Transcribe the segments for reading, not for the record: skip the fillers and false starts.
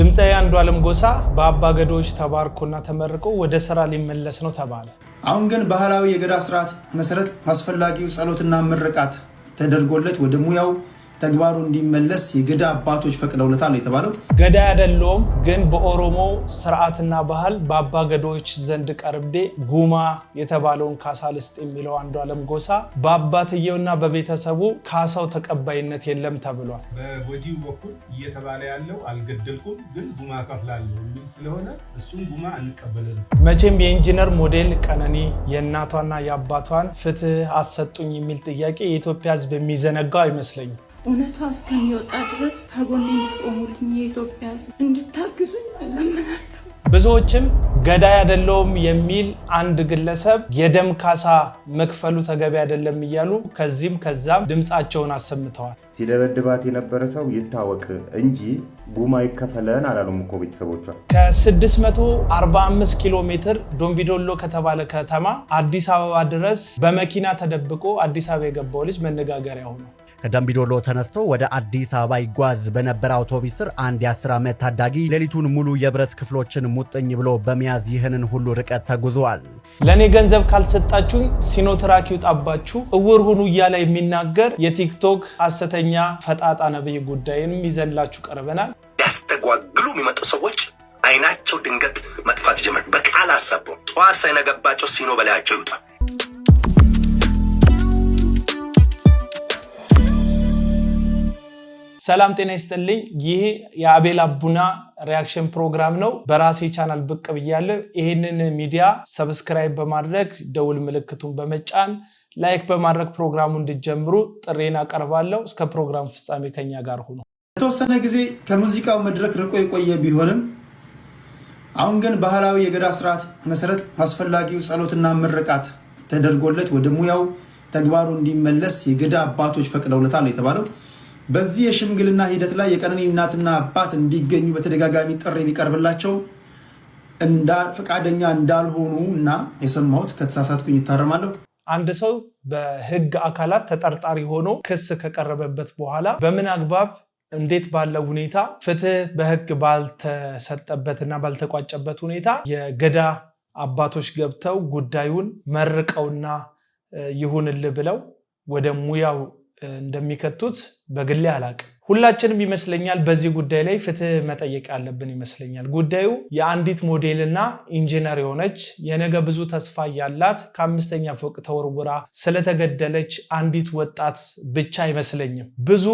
ድምፃዊ አንዱዓለም ጎሳ በአባ ገዶች ተባርኮና ተመርቆ ወደ ስራ ሊመለስ ነው ተባለ። አሁን ግን ባህላዊ የገዳ ስርዓት መሰረት አስፈላጊው ጸሎትና ምርቃት ተደርጎለት ወደ ሙያው ተግባሩ እንዲመለስ የገዳ አባቶች ፈቅደውለታል የተባለው። ገዳ አይደለውም ግን በኦሮሞ ስርዓትና ባህል በአባ ገዶች ዘንድ ቀርቤ ጉማ የተባለውን ካሳ ልስጥ የሚለው አንዱዓለም ጎሳ በአባትየውና በቤተሰቡ ካሳው ተቀባይነት የለም ተብሏል። በጎጂው በኩል እየተባለ ያለው አልገደልኩም ግን ጉማ ከፍላለሁ የሚል ስለሆነ እሱም ጉማ አንቀበልም። መቼም የኢንጂነር ሞዴል ቀነኒ የእናቷና የአባቷን ፍትህ አሰጡኝ የሚል ጥያቄ የኢትዮጵያ ሕዝብ የሚዘነጋው አይመስለኝም። እውነቷ እስከሚወጣ ድረስ ከጎኔ እንድትቆሙልኝ የኢትዮጵያ ሕዝብ እንድታግዙኝ እለምናለሁ። ብዙዎችም ገዳይ አይደለውም የሚል አንድ ግለሰብ የደም ካሳ መክፈሉ ተገቢ አይደለም እያሉ ከዚህም ከዛም ድምፃቸውን አሰምተዋል። ሲደበድባት የነበረ ሰው ይታወቅ እንጂ ጉማ ይከፈለን አላሉም እኮ ቤተሰቦቿ። ከ645 ኪሎ ሜትር ዶምቢዶሎ ከተባለ ከተማ አዲስ አበባ ድረስ በመኪና ተደብቆ አዲስ አበባ የገባው ልጅ መነጋገሪያ ሆነ። ከደምቢዶሎ ተነስቶ ወደ አዲስ አበባ ይጓዝ በነበረ አውቶቡስ ስር አንድ የ10 ዓመት ታዳጊ ሌሊቱን ሙሉ የብረት ክፍሎችን ሙጥኝ ብሎ በመያዝ ይህንን ሁሉ ርቀት ተጉዟል። ለኔ ገንዘብ ካልሰጣችሁኝ ሲኖትራክ ይውጣባችሁ እውር ሁኑ እያለ የሚናገር የቲክቶክ ሐሰተኛ ፈጣጣ ነብይ ጉዳይንም ይዘንላችሁ ቀርበናል። ያስተጓግሉ የሚመጡ ሰዎች አይናቸው ድንገት መጥፋት ጀመር። በቃል አሰቡ ጠዋት ሳይነገባቸው ሲኖ በላያቸው ይውጣ። ሰላም ጤና ይስጥልኝ። ይህ የአቤል አቡና ሪያክሽን ፕሮግራም ነው። በራሴ ቻናል ብቅ ብያለሁ። ይህንን ሚዲያ ሰብስክራይብ በማድረግ ደውል ምልክቱን በመጫን ላይክ በማድረግ ፕሮግራሙን እንድትጀምሩ ጥሬን አቀርባለሁ። እስከ ፕሮግራም ፍጻሜ ከኛ ጋር ሁኑ። የተወሰነ ጊዜ ከሙዚቃው መድረክ ርቆ የቆየ ቢሆንም አሁን ግን ባህላዊ የገዳ ስርዓት መሰረት አስፈላጊው ጸሎትና ምርቃት ተደርጎለት ወደ ሙያው ተግባሩ እንዲመለስ የገዳ አባቶች ፈቅደውለታል የተባለው። በዚህ የሽምግልና ሂደት ላይ የቀነኒ እናትና አባት እንዲገኙ በተደጋጋሚ ጥሪ ቢቀርብላቸው ፈቃደኛ እንዳልሆኑ እና የሰማሁት ከተሳሳትኩኝ ይታረማለሁ። አንድ ሰው በህግ አካላት ተጠርጣሪ ሆኖ ክስ ከቀረበበት በኋላ በምን አግባብ እንዴት ባለው ሁኔታ ፍትህ በህግ ባልተሰጠበትና ባልተቋጨበት ሁኔታ የገዳ አባቶች ገብተው ጉዳዩን መርቀውና ይሁንልህ ብለው ወደ ሙያው እንደሚከቱት በግሌ አላቅም። ሁላችንም ይመስለኛል በዚህ ጉዳይ ላይ ፍትህ መጠየቅ ያለብን ይመስለኛል። ጉዳዩ የአንዲት ሞዴልና ኢንጂነር የሆነች የነገ ብዙ ተስፋ ያላት ከ5ኛ ፎቅ ተወርውራ ስለተገደለች አንዲት ወጣት ብቻ አይመስለኝም። ብዙ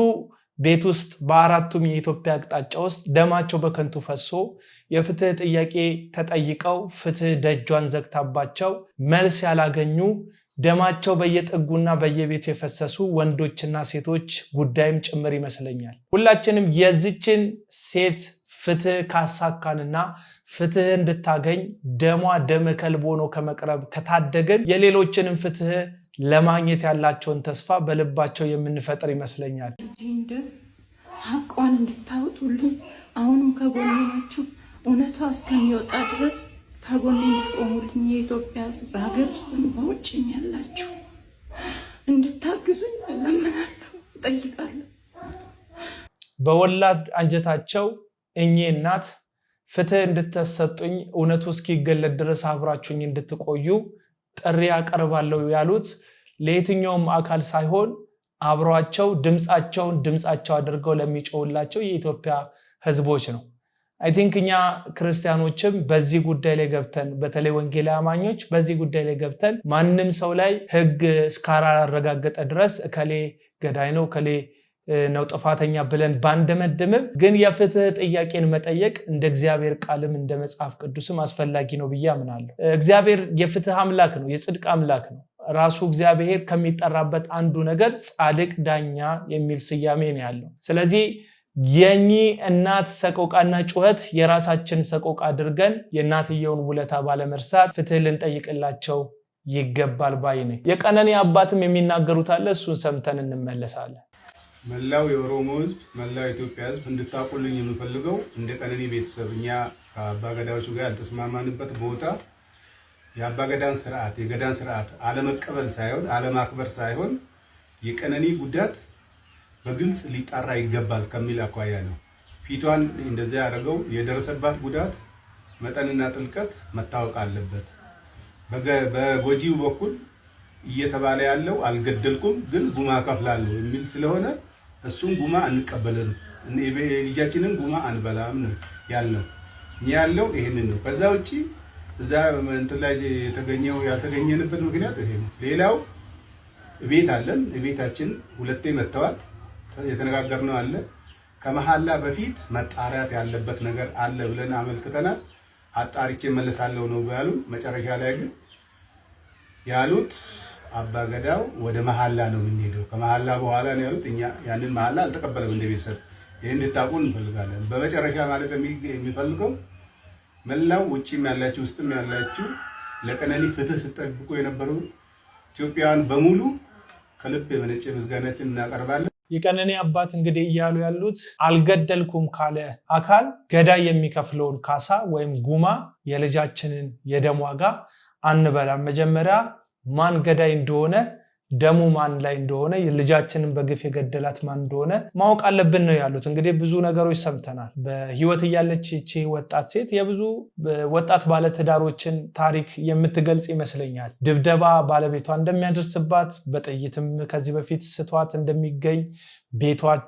ቤት ውስጥ በአራቱም የኢትዮጵያ አቅጣጫ ውስጥ ደማቸው በከንቱ ፈሶ የፍትህ ጥያቄ ተጠይቀው ፍትህ ደጇን ዘግታባቸው መልስ ያላገኙ ደማቸው በየጥጉና በየቤቱ የፈሰሱ ወንዶችና ሴቶች ጉዳይም ጭምር ይመስለኛል። ሁላችንም የዚችን ሴት ፍትህ ካሳካንና ፍትህ እንድታገኝ ደሟ ደመ ከልብ ሆኖ ከመቅረብ ከታደገን የሌሎችንም ፍትህ ለማግኘት ያላቸውን ተስፋ በልባቸው የምንፈጥር ይመስለኛል። ሐቋን እንድታወጡልኝ አሁንም ከጎኔ ናችሁ። እውነቷ እስከሚወጣ ድረስ ከጎኔ እንድትቆሙልኝ የኢትዮጵያ ሕዝብ በሀገር ውስጥም በውጭም ያላችሁ እንድታግዙኝ እለምናለሁ፣ እጠይቃለሁ። በወላድ አንጀታቸው እኚህ እናት ፍትህ እንድትሰጡኝ እውነቱ እስኪገለጥ ድረስ አብራችሁኝ እንድትቆዩ ጥሪ አቀርባለሁ ያሉት ለየትኛውም አካል ሳይሆን አብሯቸው ድምፃቸው አድርገው ለሚጮውላቸው የኢትዮጵያ ሕዝቦች ነው። አይ ቲንክ እኛ ክርስቲያኖችም በዚህ ጉዳይ ላይ ገብተን በተለይ ወንጌላዊ አማኞች በዚህ ጉዳይ ላይ ገብተን ማንም ሰው ላይ ህግ እስካላረጋገጠ ድረስ እከሌ ገዳይ ነው እከሌ ነው ጥፋተኛ ብለን ባንደመድምም ግን የፍትህ ጥያቄን መጠየቅ እንደ እግዚአብሔር ቃልም እንደ መጽሐፍ ቅዱስም አስፈላጊ ነው ብዬ አምናለሁ። እግዚአብሔር የፍትህ አምላክ ነው፣ የጽድቅ አምላክ ነው። ራሱ እግዚአብሔር ከሚጠራበት አንዱ ነገር ጻድቅ ዳኛ የሚል ስያሜ ነው ያለው። ስለዚህ የኚ እናት ሰቆቃና ጩኸት የራሳችን ሰቆቃ አድርገን የእናትየውን ውለታ ባለመርሳት ፍትህ ልንጠይቅላቸው ይገባል ባይ ነኝ። የቀነኒ አባትም የሚናገሩት አለ፣ እሱን ሰምተን እንመለሳለን። መላው የኦሮሞ ህዝብ መላው ኢትዮጵያ ህዝብ እንድታቁልኝ የምፈልገው እንደ ቀነኒ ቤተሰብ እኛ ከአባገዳዎቹ ጋር ያልተስማማንበት ቦታ የአባገዳን ስርዓት የገዳን ስርዓት አለመቀበል ሳይሆን አለማክበር ሳይሆን የቀነኒ ጉዳት በግልጽ ሊጣራ ይገባል ከሚል አኳያ ነው። ፊቷን እንደዚያ ያደረገው የደረሰባት ጉዳት መጠንና ጥልቀት መታወቅ አለበት። በጎጂው በኩል እየተባለ ያለው አልገደልኩም ግን ጉማ ከፍላለሁ የሚል ስለሆነ እሱን ጉማ አንቀበልም፣ ልጃችንን ጉማ አንበላም ነው ያለው። እኛ ያለው ይሄንን ነው። ከዛ ውጪ እዛ እንትን ላይ ያልተገኘንበት ምክንያት ይሄ ነው። ሌላው ቤት አለን። ቤታችን ሁለቴ መጥተዋል። የተነጋገርነው አለ። ከመሐላ በፊት መጣሪያት ያለበት ነገር አለ ብለን አመልክተናል። አጣርቼ መለሳለሁ ነው ያሉ። መጨረሻ ላይ ግን ያሉት አባገዳው ወደ መሐላ ነው የምንሄደው፣ ከመሐላ በኋላ ነው ያሉት። እኛ ያንን መሐላ አልተቀበለም እንደ ቤተሰብ። ይሄን እንድታውቁ እንፈልጋለን። በመጨረሻ ማለት የሚፈልገው መላው ውጪም ያላችሁ ውስጥም ያላችሁ ለቀነኒ ፍትህ ስትጠብቁ የነበሩ ኢትዮጵያውያን በሙሉ ከልብ የመነጨ ምስጋናችን እናቀርባለን። የቀነኒ አባት እንግዲህ እያሉ ያሉት አልገደልኩም ካለ አካል ገዳይ የሚከፍለውን ካሳ ወይም ጉማ የልጃችንን የደም ዋጋ አንበላም። መጀመሪያ ማን ገዳይ እንደሆነ ደሙ ማን ላይ እንደሆነ ልጃችንን በግፍ የገደላት ማን እንደሆነ ማወቅ አለብን ነው ያሉት። እንግዲህ ብዙ ነገሮች ሰምተናል። በህይወት እያለች እቺ ወጣት ሴት የብዙ ወጣት ባለትዳሮችን ታሪክ የምትገልጽ ይመስለኛል። ድብደባ ባለቤቷ እንደሚያደርስባት፣ በጥይትም ከዚህ በፊት ስቷት እንደሚገኝ፣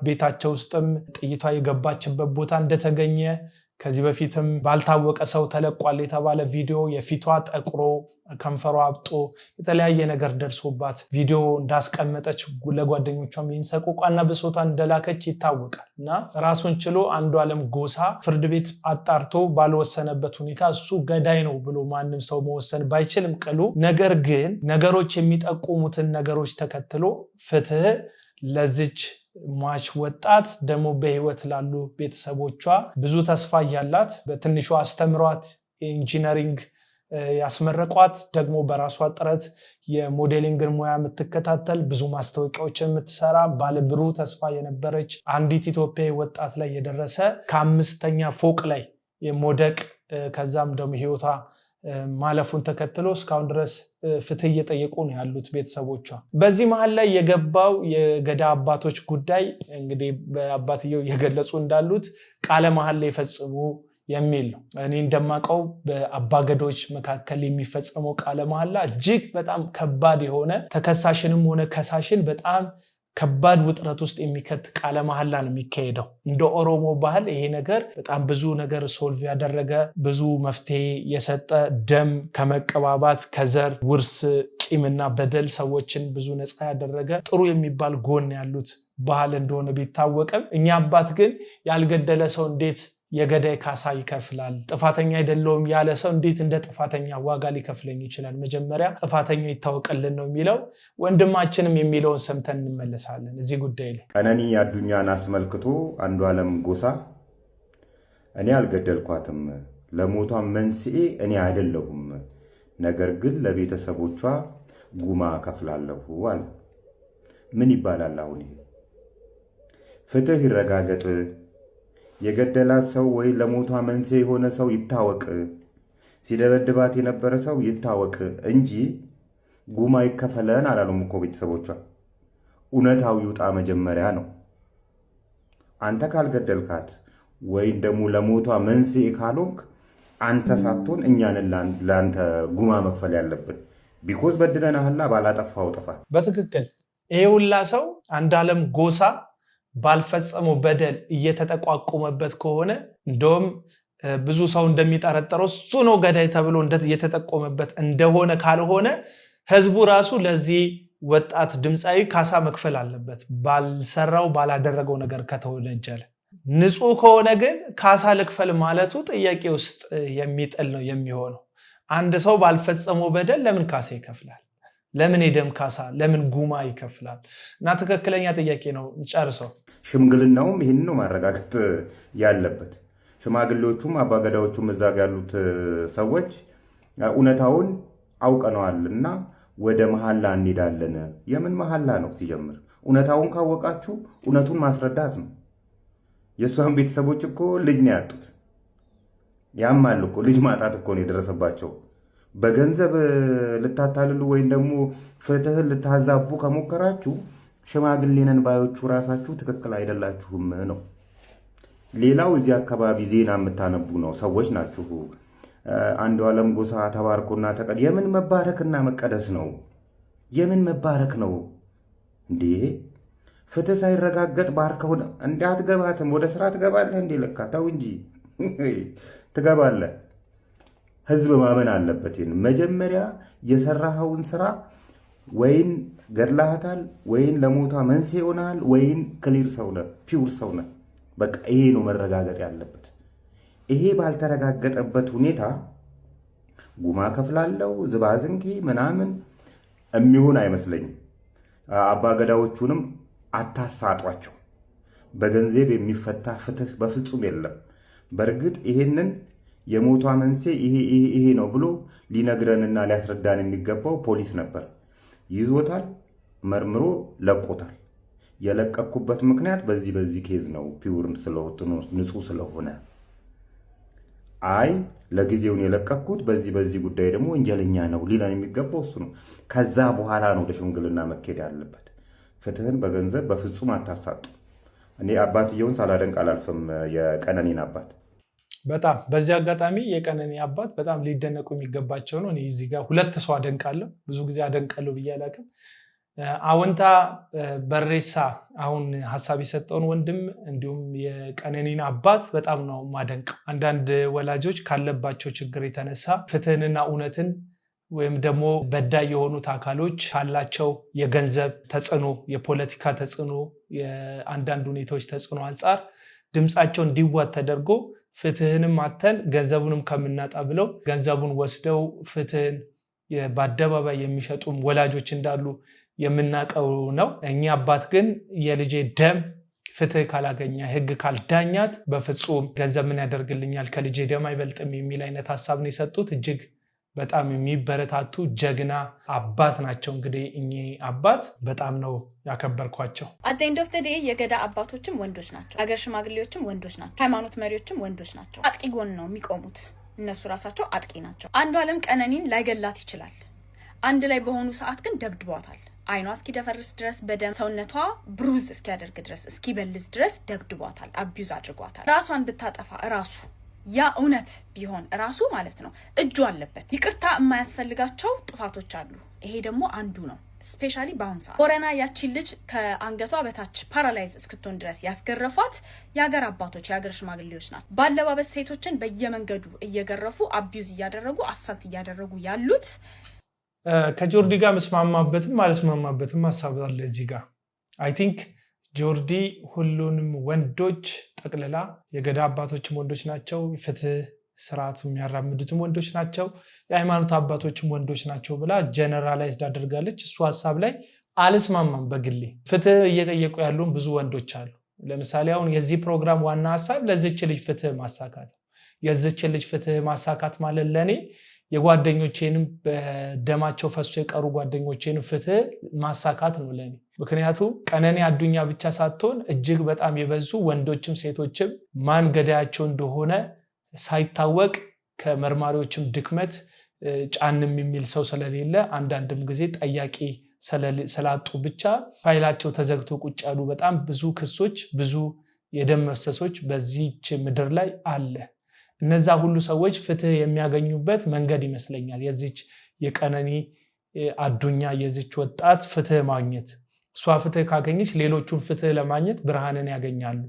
ቤታቸው ውስጥም ጥይቷ የገባችበት ቦታ እንደተገኘ፣ ከዚህ በፊትም ባልታወቀ ሰው ተለቋል የተባለ ቪዲዮ የፊቷ ጠቁሮ ከንፈሯ አብጦ የተለያየ ነገር ደርሶባት ቪዲዮ እንዳስቀመጠች ለጓደኞቿም ይንሰቁቋና ብሶቷን እንደላከች ይታወቃል። እና ራሱን ችሎ አንዱዓለም ጎሳ ፍርድ ቤት አጣርቶ ባልወሰነበት ሁኔታ እሱ ገዳይ ነው ብሎ ማንም ሰው መወሰን ባይችልም ቅሉ ነገር ግን ነገሮች የሚጠቁሙትን ነገሮች ተከትሎ ፍትህ ለዚች ሟች ወጣት ደግሞ በህይወት ላሉ ቤተሰቦቿ ብዙ ተስፋ ያላት በትንሹ አስተምሯት ኢንጂነሪንግ ያስመረቋት ደግሞ በራሷ ጥረት የሞዴሊንግን ሙያ የምትከታተል ብዙ ማስታወቂያዎችን የምትሰራ ባለብሩህ ተስፋ የነበረች አንዲት ኢትዮጵያዊ ወጣት ላይ የደረሰ ከ5ኛ ፎቅ ላይ የመውደቅ ከዛም ደግሞ ህይወቷ ማለፉን ተከትሎ እስካሁን ድረስ ፍትህ እየጠየቁ ነው ያሉት ቤተሰቦቿ። በዚህ መሃል ላይ የገባው የገዳ አባቶች ጉዳይ እንግዲህ በአባትየው የገለጹ እንዳሉት ቃለ መሃል ላይ ፈጽሙ የሚል ነው። እኔ እንደማቀው በአባገዶች መካከል የሚፈጸመው ቃለ መሐላ እጅግ በጣም ከባድ የሆነ ተከሳሽንም ሆነ ከሳሽን በጣም ከባድ ውጥረት ውስጥ የሚከት ቃለ መሐላ ነው የሚካሄደው። እንደ ኦሮሞ ባህል ይሄ ነገር በጣም ብዙ ነገር ሶልቭ ያደረገ ብዙ መፍትሄ የሰጠ ደም ከመቀባባት ከዘር ውርስ ቂምና በደል ሰዎችን ብዙ ነፃ ያደረገ ጥሩ የሚባል ጎን ያሉት ባህል እንደሆነ ቢታወቅም እኛ አባት ግን ያልገደለ ሰው እንዴት የገዳይ ካሳ ይከፍላል? ጥፋተኛ አይደለውም ያለ ሰው እንዴት እንደ ጥፋተኛ ዋጋ ሊከፍለኝ ይችላል? መጀመሪያ ጥፋተኛ ይታወቅልን ነው የሚለው። ወንድማችንም የሚለውን ሰምተን እንመለሳለን እዚህ ጉዳይ ላይ። ቀነኒ አዱኛን አስመልክቶ አንዱዓለም ጎሳ እኔ አልገደልኳትም፣ ለሞቷ መንስኤ እኔ አይደለሁም፣ ነገር ግን ለቤተሰቦቿ ጉማ ከፍላለሁ አለ። ምን ይባላል አሁን? ይሄ ፍትህ ይረጋገጥ፣ የገደላት ሰው ወይ ለሞቷ መንስኤ የሆነ ሰው ይታወቅ፣ ሲደበድባት የነበረ ሰው ይታወቅ እንጂ ጉማ ይከፈለን አላሉም እኮ ቤተሰቦቿ። እውነታው ይውጣ መጀመሪያ ነው። አንተ ካልገደልካት ወይም ደግሞ ለሞቷ መንስኤ ካልሆንክ አንተ ሳትሆን እኛን ለአንተ ጉማ መክፈል ያለብን። ቢኮዝ በድለናህና ባላጠፋው ጥፋት። በትክክል ይሄ ሁላ ሰው አንዱዓለም ጎሳ ባልፈጸመው በደል እየተጠቋቆመበት ከሆነ እንደውም ብዙ ሰው እንደሚጠረጠረው እሱ ነው ገዳይ ተብሎ እየተጠቆመበት እንደሆነ ካልሆነ ህዝቡ ራሱ ለዚህ ወጣት ድምፃዊ ካሳ መክፈል አለበት፣ ባልሰራው ባላደረገው ነገር ከተወነጀለ። ንጹህ ከሆነ ግን ካሳ ልክፈል ማለቱ ጥያቄ ውስጥ የሚጥል ነው የሚሆነው። አንድ ሰው ባልፈጸመው በደል ለምን ካሳ ይከፍላል? ለምን የደም ካሳ ለምን ጉማ ይከፍላል? እና ትክክለኛ ጥያቄ ነው። ጨርሰው ሽምግልናውም ይህን ነው ማረጋገጥ ያለበት። ሽማግሌዎቹም አባገዳዎቹም እዛ ያሉት ሰዎች እውነታውን አውቀነዋልና ወደ መሐላ እንሄዳለን። የምን መሐላ ነው? ሲጀምር እውነታውን ካወቃችሁ እውነቱን ማስረዳት ነው። የእሷን ቤተሰቦች እኮ ልጅ ነው ያጡት። ያማል እኮ ልጅ ማጣት እኮ ነው የደረሰባቸው። በገንዘብ ልታታልሉ ወይም ደግሞ ፍትህን ልታዛቡ ከሞከራችሁ ሽማግሌ ነን ባዮቹ ራሳችሁ ትክክል አይደላችሁም ነው። ሌላው እዚህ አካባቢ ዜና የምታነቡ ነው ሰዎች ናችሁ። አንዱዓለም ጎሳ ተባርኮና ተቀድ የምን መባረክና መቀደስ ነው? የምን መባረክ ነው እንዴ? ፍትህ ሳይረጋገጥ ባርከው እንዳትገባትም ወደ ስራ ትገባለህ እንዴ? ለካ ተው እንጂ ትገባለህ። ህዝብ ማመን አለበት። መጀመሪያ የሰራኸውን ስራ ወይን ገድላታል ወይን ለሞታ መንስኤ ሆናል ወይን ክሊር ሰው ነህ፣ ፒውር ሰው ነህ። በቃ ይሄ ነው መረጋገጥ ያለበት። ይሄ ባልተረጋገጠበት ሁኔታ ጉማ ከፍላለው ዝባዝንኪ ምናምን የሚሆን አይመስለኝም። አባገዳዎቹንም አታሳጧቸው። በገንዘብ የሚፈታ ፍትህ በፍጹም የለም። በእርግጥ ይሄንን የሞቷ መንስኤ ይሄ ነው ብሎ ሊነግረንና ሊያስረዳን የሚገባው ፖሊስ ነበር። ይዞታል፣ መርምሮ ለቆታል። የለቀኩበት ምክንያት በዚህ ኬዝ ነው፣ ፒውር ስለሆነ ንጹህ ስለሆነ። አይ ለጊዜውን የለቀኩት በዚህ ጉዳይ ደግሞ ወንጀለኛ ነው ሊለን የሚገባው እሱ ነው። ከዛ በኋላ ነው ወደ ሽምግልና መኬድ ያለበት። ፍትህን በገንዘብ በፍጹም አታሳጡ። እኔ አባትየውን ሳላደንቅ አላልፍም፣ የቀነኒን አባት በጣም በዚህ አጋጣሚ የቀነኒ አባት በጣም ሊደነቁ የሚገባቸው ነው። እኔ እዚህ ጋር ሁለት ሰው አደንቃለሁ፣ ብዙ ጊዜ አደንቃለሁ ብዬ አላውቅም። አውንታ በሬሳ አሁን ሀሳብ የሰጠውን ወንድም እንዲሁም የቀነኒን አባት በጣም ነው ማደንቀው። አንዳንድ ወላጆች ካለባቸው ችግር የተነሳ ፍትህንና እውነትን ወይም ደግሞ በዳይ የሆኑት አካሎች ካላቸው የገንዘብ ተጽዕኖ፣ የፖለቲካ ተጽዕኖ፣ የአንዳንድ ሁኔታዎች ተጽዕኖ አንጻር ድምፃቸው እንዲዋጥ ተደርጎ ፍትህንም አተን ገንዘቡንም ከምናጣ ብለው ገንዘቡን ወስደው ፍትህን በአደባባይ የሚሸጡም ወላጆች እንዳሉ የምናውቀው ነው። እኛ አባት ግን የልጄ ደም ፍትህ ካላገኘ ህግ ካልዳኛት በፍጹም ገንዘብ ምን ያደርግልኛል ከልጄ ደም አይበልጥም የሚል አይነት ሀሳብ ነው የሰጡት። እጅግ በጣም የሚበረታቱ ጀግና አባት ናቸው። እንግዲህ እኚህ አባት በጣም ነው ያከበርኳቸው። አት ኦፍ ዘ ዴይ የገዳ አባቶችም ወንዶች ናቸው፣ ሀገር ሽማግሌዎችም ወንዶች ናቸው፣ ሃይማኖት መሪዎችም ወንዶች ናቸው። አጥቂ ጎን ነው የሚቆሙት። እነሱ ራሳቸው አጥቂ ናቸው። አንዱዓለም ቀነኒን ላይገላት ይችላል። አንድ ላይ በሆኑ ሰዓት ግን ደብድቧታል። አይኗ እስኪደፈርስ ድረስ በደም ሰውነቷ ብሩዝ እስኪያደርግ ድረስ እስኪበልዝ ድረስ ደብድቧታል፣ አቢዩዝ አድርጓታል። ራሷን ብታጠፋ ራሱ ያ እውነት ቢሆን ራሱ ማለት ነው እጁ አለበት። ይቅርታ የማያስፈልጋቸው ጥፋቶች አሉ። ይሄ ደግሞ አንዱ ነው። ስፔሻሊ በአሁን ሰዓት ኮረና ያቺን ልጅ ከአንገቷ በታች ፓራላይዝ እስክትሆን ድረስ ያስገረፏት የሀገር አባቶች የሀገር ሽማግሌዎች ናቸው። ባለባበስ ሴቶችን በየመንገዱ እየገረፉ አቢዩዝ እያደረጉ አሳልት እያደረጉ ያሉት። ከጆርዲ ጋር መስማማበትም አልስማማበትም ሀሳብ አለ እዚህ ጋር። አይ ቲንክ ጆርዲ ሁሉንም ወንዶች ጠቅልላ የገዳ አባቶችም ወንዶች ናቸው፣ ፍትህ ስርዓት የሚያራምዱትም ወንዶች ናቸው፣ የሃይማኖት አባቶችም ወንዶች ናቸው ብላ ጀነራላይዝድ አድርጋለች። እሱ ሀሳብ ላይ አልስማማም በግሌ። ፍትህ እየጠየቁ ያሉን ብዙ ወንዶች አሉ። ለምሳሌ አሁን የዚህ ፕሮግራም ዋና ሀሳብ ለዚች ልጅ ፍትህ ማሳካት። የዚች ልጅ ፍትህ ማሳካት ማለት ለኔ የጓደኞቼንም በደማቸው ፈሶ የቀሩ ጓደኞቼንም ፍትህ ማሳካት ነው ለኔ። ምክንያቱም ቀነኒ አዱኛ ብቻ ሳትሆን እጅግ በጣም የበዙ ወንዶችም ሴቶችም ማን ገዳያቸው እንደሆነ ሳይታወቅ ከመርማሪዎችም ድክመት ጫንም የሚል ሰው ስለሌለ አንዳንድም ጊዜ ጠያቂ ስላጡ ብቻ ፋይላቸው ተዘግቶ ቁጭ ያሉ በጣም ብዙ ክሶች፣ ብዙ የደም መፍሰሶች በዚህች ምድር ላይ አለ። እነዛ ሁሉ ሰዎች ፍትህ የሚያገኙበት መንገድ ይመስለኛል የዚች የቀነኒ አዱኛ የዚች ወጣት ፍትህ ማግኘት። እሷ ፍትህ ካገኘች ሌሎቹን ፍትህ ለማግኘት ብርሃንን ያገኛሉ፣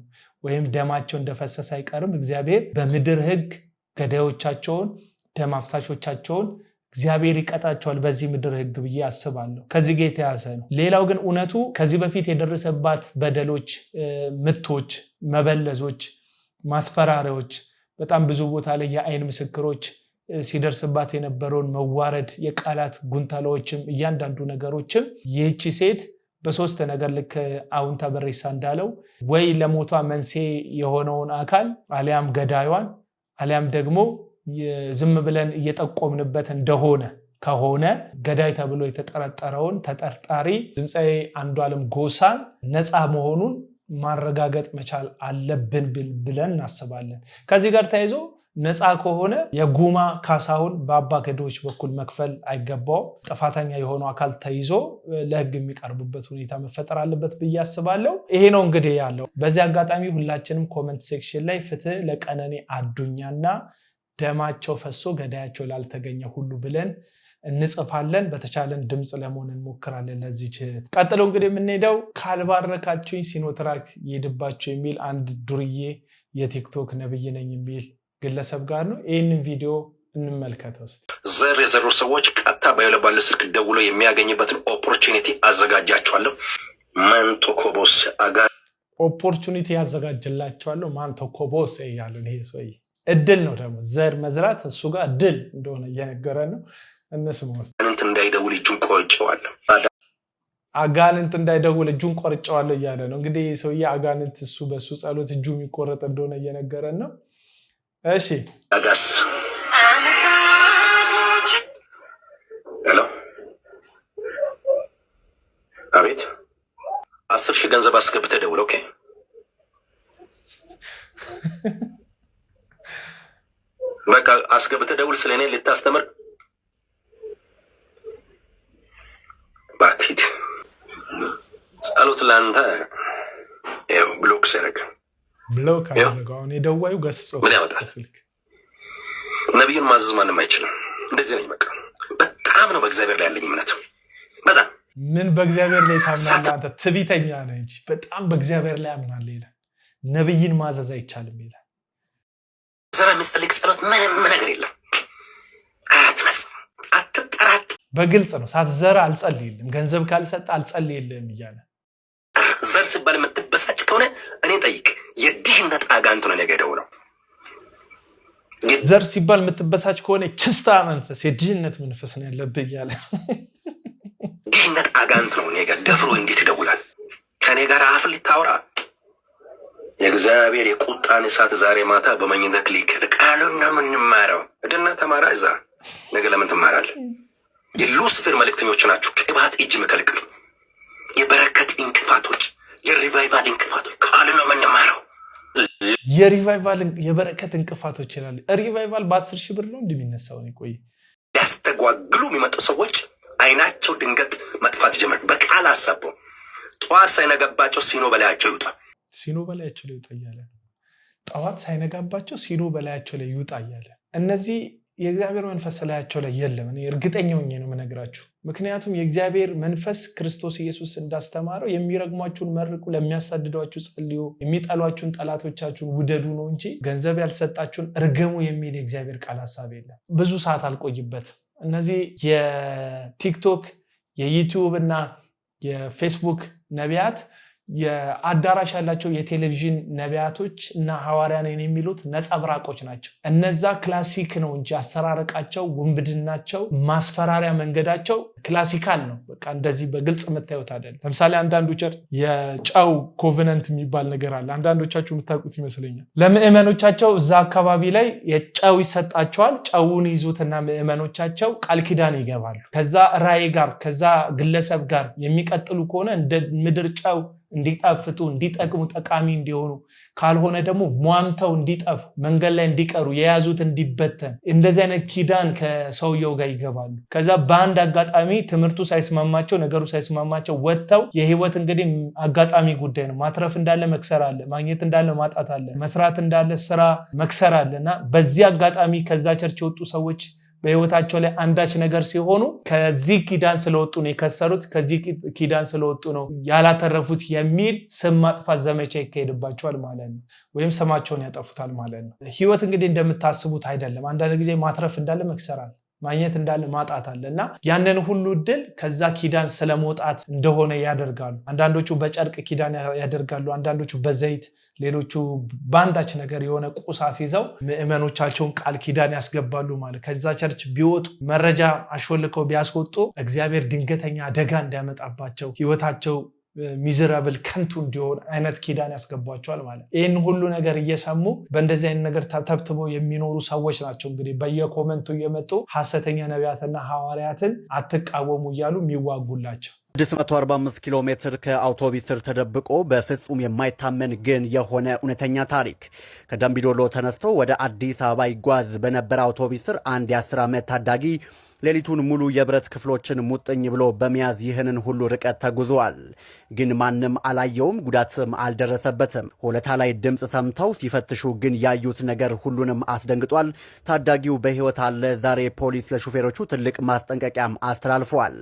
ወይም ደማቸው እንደፈሰሰ አይቀርም። እግዚአብሔር በምድር ህግ ገዳዮቻቸውን፣ ደም አፍሳሾቻቸውን እግዚአብሔር ይቀጣቸዋል በዚህ ምድር ህግ ብዬ አስባለሁ። ከዚህ ጋር የተያዘ ነው። ሌላው ግን እውነቱ ከዚህ በፊት የደረሰባት በደሎች፣ ምቶች፣ መበለዞች፣ ማስፈራሪያዎች፣ በጣም ብዙ ቦታ ላይ የአይን ምስክሮች ሲደርስባት የነበረውን መዋረድ፣ የቃላት ጉንተላዎችም እያንዳንዱ ነገሮችም ይህቺ ሴት በሶስት ነገር ልክ አውንታ በሬሳ እንዳለው ወይ ለሞቷ መንስኤ የሆነውን አካል አሊያም ገዳዩን አሊያም ደግሞ ዝም ብለን እየጠቆምንበት እንደሆነ ከሆነ ገዳይ ተብሎ የተጠረጠረውን ተጠርጣሪ ድምፃዊ አንዱዓለም ጎሳን ነፃ መሆኑን ማረጋገጥ መቻል አለብን ብለን እናስባለን። ከዚህ ጋር ተያይዞ ነፃ ከሆነ የጉማ ካሳውን በአባ ገዳዎች በኩል መክፈል አይገባውም። ጥፋተኛ የሆነው አካል ተይዞ ለህግ የሚቀርብበት ሁኔታ መፈጠር አለበት ብዬ አስባለሁ። ይሄ ነው እንግዲህ ያለው። በዚህ አጋጣሚ ሁላችንም ኮሜንት ሴክሽን ላይ ፍትህ ለቀነኒ አዱኛና ደማቸው ፈሶ ገዳያቸው ላልተገኘ ሁሉ ብለን እንጽፋለን። በተቻለን ድምጽ ለመሆን እንሞክራለን ለዚህ ችት። ቀጥሎ እንግዲህ የምንሄደው ካልባረካችሁኝ ሲኖትራክ ይሄድባችሁ የሚል አንድ ዱርዬ የቲክቶክ ነብይ ነኝ የሚል ግለሰብ ጋር ነው። ይህንን ቪዲዮ እንመልከተው እስቲ። ዘር የዘሩ ሰዎች ቀጥታ ባይለባለ ስልክ ደውሎ የሚያገኝበትን ኦፖርቹኒቲ አዘጋጃቸዋለሁ። ማንቶኮቦስ ኦፖርቹኒቲ ያዘጋጅላቸዋለሁ ማንቶኮቦስ እያሉ ይሄ ሰውዬ እድል ነው ደግሞ ዘር መዝራት እሱ ጋር እድል እንደሆነ እየነገረን ነው። እነስሙ ውስጥ አጋንንት እንዳይደውል እጁን ቆርጬዋለሁ፣ አጋንንት እንዳይደውል እጁን ቆርጬዋለሁ እያለ ነው። እንግዲህ ይህ ሰውዬ አጋንንት እሱ በሱ ጸሎት እጁ የሚቆረጥ እንደሆነ እየነገረን ነው። እሺ አጋስ ሄሎ፣ አቤት 10,000 ገንዘብ አስገብተህ ደውል። ኦኬ በቃ አስገብተህ ደውል። ስለኔ ልታስተምር ባክት ጸሎት ላንተ ብሎክ ሰረግ ብሎክ አድርገው አሁን የደዋዩ ገስጾ ምን ያወጣል? ነብዩን ማዘዝ ማንም አይችልም። እንደዚህ ነው ይመጣ። በጣም ነው በእግዚአብሔር ላይ ያለኝ እምነት። በጣም ምን በእግዚአብሔር ላይ ታምናለህ አንተ? ትዕቢተኛ ነህ እንጂ በጣም በእግዚአብሔር ላይ አምናለህ ይላል። ነብይን ማዘዝ አይቻልም ይላል። ዘራ መስልክ ጸሎት ምንም ነገር የለም። አትጠራት። በግልጽ ነው ሳትዘራ አልጸልይልም፣ ገንዘብ ካልሰጠ አልጸልይልም እያለ ዘር ሲባል የምትበሳጭ ከሆነ እኔ ጠይቅ። የድህነት አጋንንት ነው ነገደው ነው። ዘር ሲባል የምትበሳጭ ከሆነ ችስታ መንፈስ የድህነት መንፈስ ነው ያለብህ እያለ ድህነት አጋንንት ነው ነገ ደፍሮ እንዴት ይደውላል? ከኔ ጋር አፍ ልታወራ የእግዚአብሔር የቁጣን እሳት ዛሬ ማታ በመኝታ ክሊክ ቃሉን ነው የምንማረው። እድና ተማራ እዛ ነገ ለምን ትማራለህ? የሉሲፈር መልእክተኞች ናችሁ። ቅባት እጅ መከልክል የበረከት እንቅፋቶች፣ የሪቫይቫል እንቅፋቶች ቃሉ ነው የምንማረው። የሪቫይቫል የበረከት እንቅፋቶች ይላል። ሪቫይቫል በ10,000 ብር ነው እንደሚነሳው ነው። ቆይ ያስተጓግሉ የሚመጡ ሰዎች አይናቸው ድንገት መጥፋት ጀመር። በቃል አሰቡ። ጠዋት ሳይነጋባቸው ሲኖ በላያቸው ይውጣ። ሲኖ በላያቸው ላይ ይውጣ እያለ ጠዋት ሳይነጋባቸው ሲኖ በላያቸው ላይ ይውጣ እያለ እነዚህ የእግዚአብሔር መንፈስ ላያቸው ላይ የለም። እኔ እርግጠኛ ሆኜ ነው የምነግራችሁ። ምክንያቱም የእግዚአብሔር መንፈስ ክርስቶስ ኢየሱስ እንዳስተማረው የሚረግሟችሁን መርቁ፣ ለሚያሳድዷችሁ ጸልዩ፣ የሚጠሏችሁን ጠላቶቻችሁን ውደዱ ነው እንጂ ገንዘብ ያልሰጣችሁን እርገሙ የሚል የእግዚአብሔር ቃል ሐሳብ የለም። ብዙ ሰዓት አልቆይበትም። እነዚህ የቲክቶክ የዩቲዩብ እና የፌስቡክ ነቢያት የአዳራሽ ያላቸው የቴሌቪዥን ነቢያቶች እና ሐዋርያን የሚሉት ነጸብራቆች ናቸው። እነዛ ክላሲክ ነው እንጂ አሰራረቃቸው፣ ውንብድናቸው፣ ማስፈራሪያ መንገዳቸው ክላሲካል ነው። በቃ እንደዚህ በግልጽ የምታዩት አይደለም። ለምሳሌ አንዳንዱ ቸርች የጨው ኮቨነንት የሚባል ነገር አለ። አንዳንዶቻችሁ የምታውቁት ይመስለኛል። ለምዕመኖቻቸው እዛ አካባቢ ላይ የጨው ይሰጣቸዋል። ጨውን ይዙትና ምዕመኖቻቸው ቃል ኪዳን ይገባሉ። ከዛ ራእይ ጋር ከዛ ግለሰብ ጋር የሚቀጥሉ ከሆነ እንደ ምድር ጨው እንዲጣፍጡ፣ እንዲጠቅሙ፣ ጠቃሚ እንዲሆኑ ካልሆነ ደግሞ ሟምተው እንዲጠፉ፣ መንገድ ላይ እንዲቀሩ፣ የያዙት እንዲበተን እንደዚህ አይነት ኪዳን ከሰውየው ጋር ይገባሉ። ከዛ በአንድ አጋጣሚ ትምህርቱ ሳይስማማቸው፣ ነገሩ ሳይስማማቸው ወጥተው የህይወት እንግዲህ አጋጣሚ ጉዳይ ነው። ማትረፍ እንዳለ መክሰር አለ፣ ማግኘት እንዳለ ማጣት አለ፣ መስራት እንዳለ ስራ መክሰር አለ እና በዚህ አጋጣሚ ከዛ ቸርች የወጡ ሰዎች በህይወታቸው ላይ አንዳች ነገር ሲሆኑ ከዚህ ኪዳን ስለወጡ ነው የከሰሩት፣ ከዚህ ኪዳን ስለወጡ ነው ያላተረፉት የሚል ስም ማጥፋት ዘመቻ ይካሄድባቸዋል ማለት ነው። ወይም ስማቸውን ያጠፉታል ማለት ነው። ህይወት እንግዲህ እንደምታስቡት አይደለም። አንዳንድ ጊዜ ማትረፍ እንዳለ መክሰር አለ፣ ማግኘት እንዳለ ማጣት አለ እና ያንን ሁሉ እድል ከዛ ኪዳን ስለመውጣት እንደሆነ ያደርጋሉ። አንዳንዶቹ በጨርቅ ኪዳን ያደርጋሉ፣ አንዳንዶቹ በዘይት፣ ሌሎቹ በአንዳች ነገር የሆነ ቁስ አስይዘው ምዕመኖቻቸውን ቃል ኪዳን ያስገባሉ ማለት። ከዛ ቸርች ቢወጡ መረጃ አሾልከው ቢያስወጡ እግዚአብሔር ድንገተኛ አደጋ እንዲያመጣባቸው ህይወታቸው ሚዝራብል ከንቱ እንዲሆን አይነት ኪዳን ያስገቧቸዋል ማለት። ይህን ሁሉ ነገር እየሰሙ በእንደዚህ አይነት ነገር ተብትበው የሚኖሩ ሰዎች ናቸው እንግዲህ በየኮመንቱ እየመጡ ሐሰተኛ ነቢያትና ሐዋርያትን አትቃወሙ እያሉ የሚዋጉላቸው። 645 ኪሎ ሜትር ከአውቶቡስ ስር ተደብቆ በፍጹም የማይታመን ግን የሆነ እውነተኛ ታሪክ። ከደምቢዶሎ ተነስቶ ወደ አዲስ አበባ ይጓዝ በነበረ አውቶቡስ ስር አንድ የ10 ዓመት ታዳጊ ሌሊቱን ሙሉ የብረት ክፍሎችን ሙጥኝ ብሎ በመያዝ ይህንን ሁሉ ርቀት ተጉዟል። ግን ማንም አላየውም፣ ጉዳትም አልደረሰበትም። ሆለታ ላይ ድምፅ ሰምተው ሲፈትሹ ግን ያዩት ነገር ሁሉንም አስደንግጧል። ታዳጊው በሕይወት አለ። ዛሬ ፖሊስ ለሹፌሮቹ ትልቅ ማስጠንቀቂያም አስተላልፏል።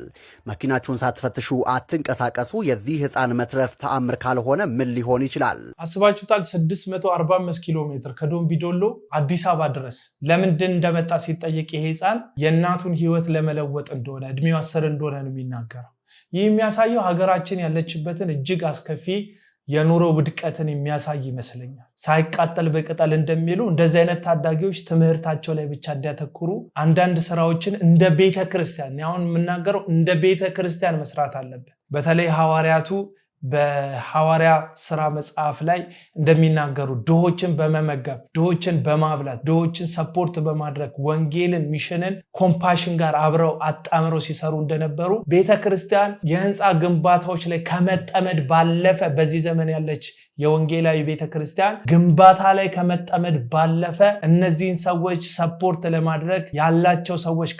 መኪናችሁን ሳትፈትሹ አትንቀሳቀሱ፣ የዚህ ሕፃን መትረፍ ተአምር ካልሆነ ምን ሊሆን ይችላል? አስባችሁታል? 645 ኪሎ ሜትር ከደምቢዶሎ አዲስ አበባ ድረስ ለምንድን እንደመጣ ሲጠየቅ ይሄ ሕፃን የእናቱን ህይወት ለመለወጥ እንደሆነ እድሜው 10 እንደሆነ ነው የሚናገረው። ይህ የሚያሳየው ሀገራችን ያለችበትን እጅግ አስከፊ የኑሮ ውድቀትን የሚያሳይ ይመስለኛል። ሳይቃጠል በቅጠል እንደሚሉ እንደዚህ አይነት ታዳጊዎች ትምህርታቸው ላይ ብቻ እንዲያተኩሩ አንዳንድ ስራዎችን እንደ ቤተክርስቲያን አሁን የምናገረው እንደ ቤተክርስቲያን መስራት አለብን። በተለይ ሐዋርያቱ በሐዋርያ ስራ መጽሐፍ ላይ እንደሚናገሩ ድሆችን በመመገብ ድሆችን በማብላት ድሆችን ሰፖርት በማድረግ ወንጌልን ሚሽንን ኮምፓሽን ጋር አብረው አጣምረው ሲሰሩ እንደነበሩ ቤተክርስቲያን የህንፃ ግንባታዎች ላይ ከመጠመድ ባለፈ በዚህ ዘመን ያለች የወንጌላዊ ቤተክርስቲያን ግንባታ ላይ ከመጠመድ ባለፈ እነዚህን ሰዎች ሰፖርት ለማድረግ ያላቸው ሰዎች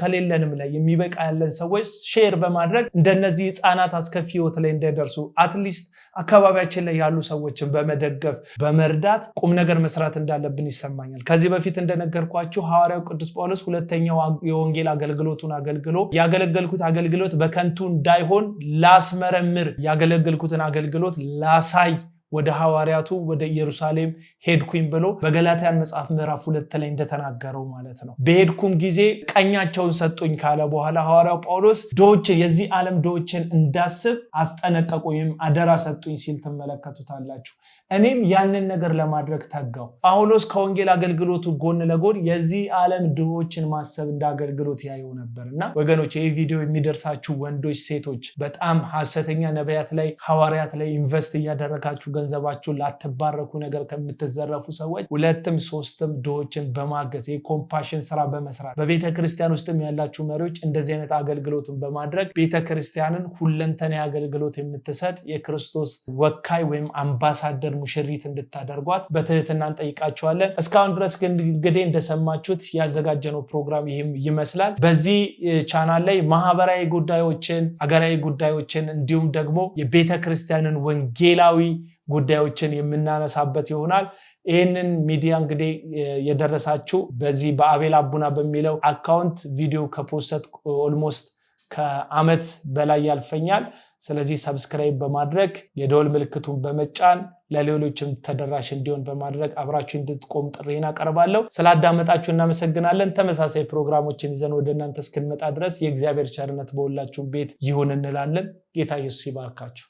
ከሌለንም ላይ የሚበቃ ያለን ሰዎች ሼር በማድረግ እንደነዚህ ህፃናት አስከፊ ህይወት ላይ እንደደርሱ አትሊስት አካባቢያችን ላይ ያሉ ሰዎችን በመደገፍ በመርዳት ቁም ነገር መስራት እንዳለብን ይሰማኛል። ከዚህ በፊት እንደነገርኳችሁ ሐዋርያው ቅዱስ ጳውሎስ ሁለተኛው የወንጌል አገልግሎቱን አገልግሎ ያገለገልኩት አገልግሎት በከንቱ እንዳይሆን ላስመረምር ያገለገልኩትን አገልግሎት ላሳይ ወደ ሐዋርያቱ ወደ ኢየሩሳሌም ሄድኩኝ ብሎ በገላትያን መጽሐፍ ምዕራፍ 2 ላይ እንደተናገረው ማለት ነው። በሄድኩም ጊዜ ቀኛቸውን ሰጡኝ ካለ በኋላ ሐዋርያው ጳውሎስ ድሆችን የዚህ ዓለም ድሆችን እንዳስብ አስጠነቀቁኝ አደራ ሰጡኝ ሲል ትመለከቱታላችሁ። እኔም ያንን ነገር ለማድረግ ተጋው። ጳውሎስ ከወንጌል አገልግሎቱ ጎን ለጎን የዚህ ዓለም ድሆችን ማሰብ እንዳገልግሎት ያየው ነበርና ወገኖች ይህ ቪዲዮ የሚደርሳችሁ ወንዶች ሴቶች በጣም ሐሰተኛ ነቢያት ላይ ሐዋርያት ላይ ኢንቨስት እያደረጋችሁ ገንዘባችሁን ላትባረኩ ነገር ከምትዘረፉ ሰዎች ሁለትም ሶስትም ድሆችን በማገዝ የኮምፓሽን ስራ በመስራት በቤተክርስቲያን ውስጥም ያላችሁ መሪዎች እንደዚህ አይነት አገልግሎትን በማድረግ ቤተክርስቲያንን ሁለንተናዊ አገልግሎት የምትሰጥ የክርስቶስ ወካይ ወይም አምባሳደር ሙሽሪት እንድታደርጓት በትህትና እንጠይቃችኋለን። እስካሁን ድረስ እንግዲህ እንደሰማችሁት ያዘጋጀነው ፕሮግራም ይህም ይመስላል። በዚህ ቻናል ላይ ማህበራዊ ጉዳዮችን፣ አገራዊ ጉዳዮችን እንዲሁም ደግሞ የቤተክርስቲያንን ወንጌላዊ ጉዳዮችን የምናነሳበት ይሆናል። ይህንን ሚዲያ እንግዲህ የደረሳችሁ በዚህ በአቤል አቡና በሚለው አካውንት ቪዲዮ ከፖስት ኦልሞስት ከዓመት በላይ ያልፈኛል። ስለዚህ ሰብስክራይብ በማድረግ የደወል ምልክቱን በመጫን ለሌሎችም ተደራሽ እንዲሆን በማድረግ አብራችሁ እንድትቆሙ ጥሪዬን አቀርባለሁ። ስላዳመጣችሁ እናመሰግናለን። ተመሳሳይ ፕሮግራሞችን ይዘን ወደ እናንተ እስክንመጣ ድረስ የእግዚአብሔር ቸርነት በሁላችሁም ቤት ይሁን እንላለን። ጌታ ኢየሱስ ይባርካችሁ።